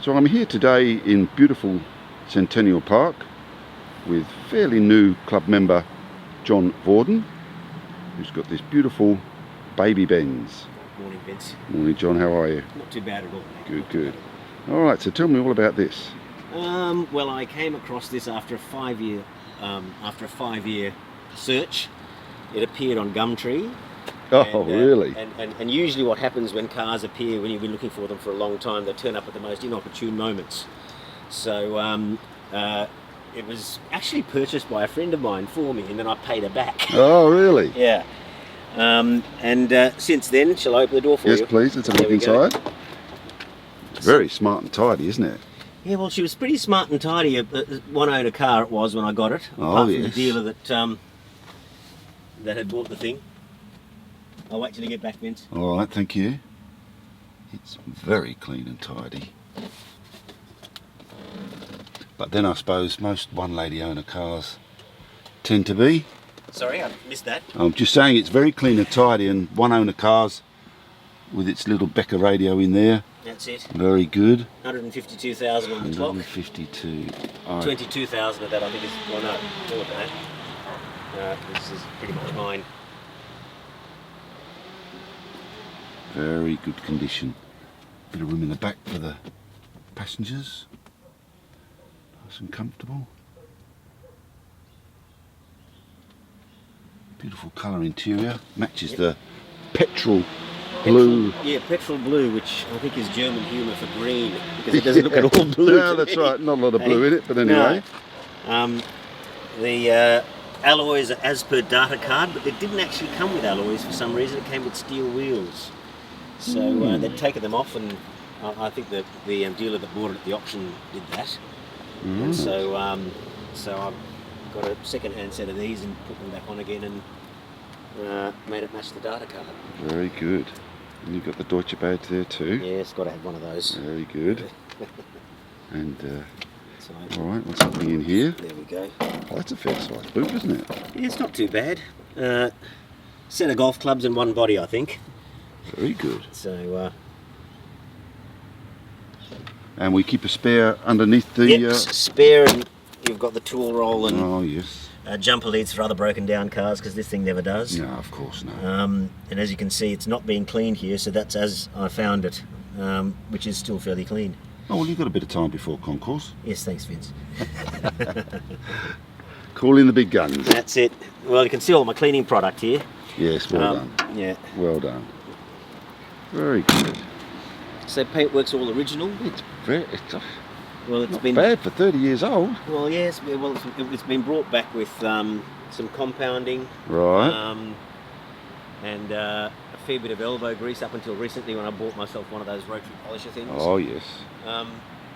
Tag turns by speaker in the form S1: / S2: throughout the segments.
S1: So I'm here today in beautiful Centennial Park with fairly new club member John Vorden, who's got this beautiful baby Benz.
S2: Morning, Vince.
S1: Morning, John. How are you?
S2: Not too bad at all.
S1: Good, good. All right. So tell me all about this.
S2: Well, I came across this after a 5-year search. It appeared on Gumtree.
S1: Oh, really?
S2: And usually what happens when cars appear, when you've been looking for them for a long time, they turn up at the most inopportune moments. So it was actually purchased by a friend of mine for me, and then I paid her back.
S1: Oh, really?
S2: Yeah. Since then, shall I open the door for you?
S1: Yes, please. Let's have a look inside. It's very smart and tidy, isn't it?
S2: Yeah, well, she was pretty smart and tidy. A one-owner car it was when I got it.
S1: Oh,
S2: apart
S1: yes.
S2: from the dealer that had bought the thing. I'll wait till you get back, Vince.
S1: All right, thank you. It's very clean and tidy. But then I suppose most one-lady owner cars tend to be.
S2: Sorry, I missed that.
S1: I'm just saying it's very clean and tidy, and one-owner cars with its little Becker radio in there.
S2: That's it.
S1: Very good.
S2: 152,000 on the clock.
S1: 152. All right.
S2: 22,000 of that, I think, is. Well, no, more than that. This is pretty much mine.
S1: Very good condition. Bit of room in the back for the passengers. Nice and comfortable. Beautiful colour interior. Matches the petrol blue.
S2: Yeah, petrol blue, which I think is German humour for green, because it doesn't look at all blue.
S1: No, that's right. Not a lot of blue in it, but anyway.
S2: No. The alloys are as per data card, but it didn't actually come with alloys for some reason. It came with steel wheels. So they'd taken them off, and I think that the dealer that bought it at the auction did that. And so I've got a second-hand set of these and put them back on again and made it match the data card.
S1: Very good. And you've got the Deutsche badge there too.
S2: Yes, got to have one of those.
S1: Very good. And
S2: So,
S1: all right, what's happening in here?
S2: there we go.
S1: Oh, that's a fair size boot, isn't it?
S2: Yeah, it's not too bad. Set of golf clubs and one body, I think.
S1: Very good.
S2: So.
S1: And we keep a spare underneath the.
S2: Yep, spare, and you've got the tool roll and
S1: Oh yes.
S2: jumper leads for other broken down cars, because this thing never does.
S1: No, of course not.
S2: And as you can see, it's not being cleaned here, so that's as I found it, which is still fairly clean.
S1: Oh well, you've got a bit of time before concourse.
S2: Yes, thanks, Vince.
S1: Call in the big guns.
S2: That's it. Well, you can see all my cleaning product here.
S1: Yes, well done.
S2: Yeah.
S1: Well done. Very good.
S2: So paintwork's all original.
S1: It's
S2: Well, it's
S1: not
S2: been
S1: bad for 30 years old.
S2: Well, yes. Well, it's been brought back with some compounding,
S1: Right.
S2: and a fair bit of elbow grease up until recently, when I bought myself one of those rotary polisher things.
S1: Oh yes.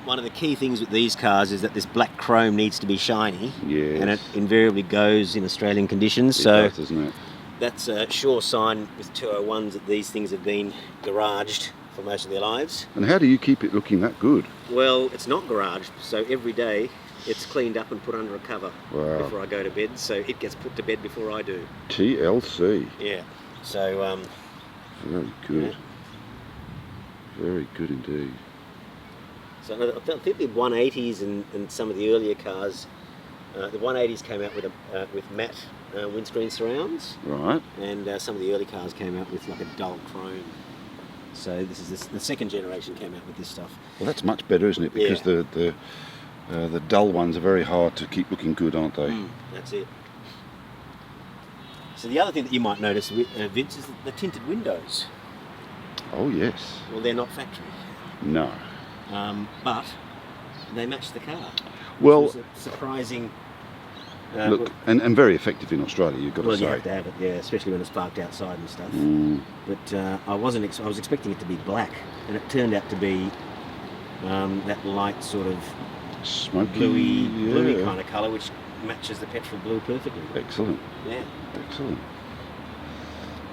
S2: One of the key things with these cars is that this black chrome needs to be shiny.
S1: Yes.
S2: And it invariably goes in Australian conditions.
S1: It
S2: So
S1: does, doesn't it?
S2: that's a sure sign with 201s that these things have been garaged for most of their lives.
S1: And how do you keep it looking that good?
S2: Well, it's not garaged, so every day it's cleaned up and put under a cover
S1: Wow.
S2: before I go to bed, so it gets put to bed before I do.
S1: TLC.
S2: Yeah. So
S1: Very good. Very good indeed.
S2: so I think the 180s and some of the earlier cars, the 180s came out with matte windscreen surrounds,
S1: Right.
S2: and some of the early cars came out with like a dull chrome. So this is the second generation came out with this stuff.
S1: Well, that's much better, isn't it? Because the dull ones are very hard to keep looking good, aren't they?
S2: That's it. So the other thing that you might notice, Vince, is the tinted windows.
S1: Oh yes.
S2: Well, they're not factory,
S1: No.
S2: but they match the car.
S1: Well,
S2: Which was a surprising.
S1: look, and very effective in Australia, you've got
S2: Well,
S1: to
S2: you
S1: say.
S2: have to have it, yeah, especially when it's parked outside and stuff. But I was expecting it to be black, and it turned out to be that light sort of
S1: Smoky,
S2: bluey kind of colour, which matches the petrol blue perfectly.
S1: Excellent.
S2: Yeah.
S1: Excellent.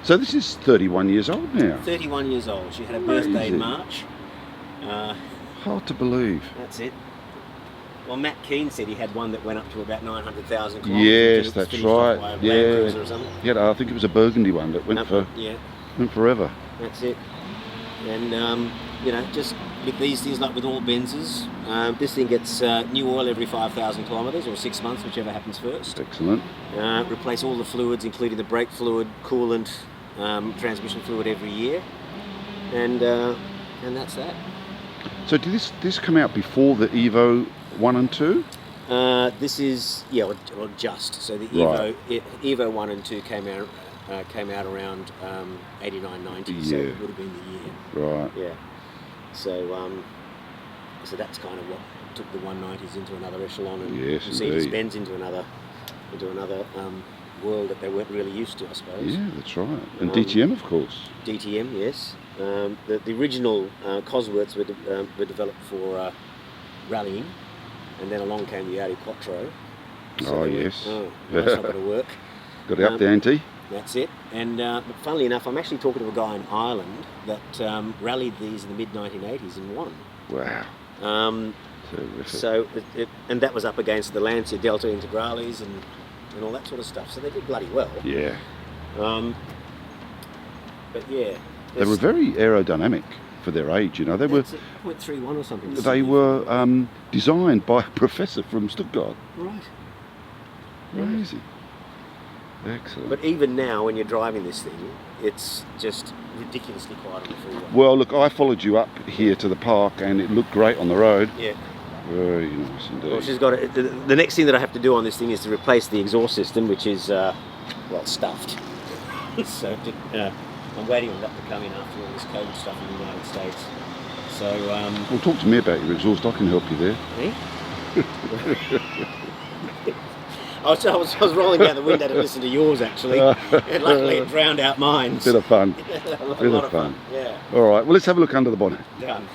S1: So this is 31 years old now.
S2: 31 years old. She had a birthday in
S1: Amazing.
S2: March.
S1: Hard to believe.
S2: That's it. Well, Matt Keane said he had one that went up to about 900,000 kilometres.
S1: Yes, that's right.
S2: Yeah. Or something.
S1: Yeah, I think it was a burgundy one that went
S2: Yeah,
S1: went forever.
S2: that's it. And you know, just with these things, like with all Benzes, this thing gets new oil every 5,000 kilometres or 6 months, whichever happens first.
S1: Excellent.
S2: Replace all the fluids, including the brake fluid, coolant, transmission fluid every year, and that's that.
S1: So did this come out before the Evo 1 and 2?
S2: This is, yeah, or just. So the Evo 1 and 2 came out around 89, 90, so it would have been the year.
S1: Right.
S2: Yeah. So so that's kind of what took the 190s into another echelon, and Mercedes-Benz into another world that they weren't really used to, I suppose.
S1: Yeah, that's right. And DTM, of course.
S2: DTM, yes. The original Cosworths were developed for rallying, and then along came the Audi Quattro. So
S1: yes.
S2: That's not going to work.
S1: Got to up the ante.
S2: That's it. And but funnily enough, I'm actually talking to a guy in Ireland that rallied these in the mid-1980s and won.
S1: Wow. Terrific.
S2: So and that was up against the Lancia Delta Integrales and all that sort of stuff. So they did bloody well.
S1: Yeah.
S2: But yeah.
S1: They were very aerodynamic for their age, you know. They were
S2: 0.31 or something.
S1: They were designed by a professor from Stuttgart.
S2: Right.
S1: Amazing. Excellent.
S2: But even now, when you're driving this thing, it's just ridiculously quiet on the freeway.
S1: Well, look, I followed you up here to the park, and it looked great on the road.
S2: Yeah.
S1: Very nice indeed.
S2: Well, she's got the next thing that I have to do on this thing is to replace the exhaust system, which is stuffed. So I'm waiting on that to come in after all this COVID stuff in the United States. So
S1: well, talk to me about your exhaust. I can help you there.
S2: Me? I was rolling down the window to listen to yours, actually. And luckily it drowned out mine.
S1: Bit of fun.
S2: Bit
S1: of fun.
S2: Yeah.
S1: All right, well, let's have a look under the bonnet.
S2: Done.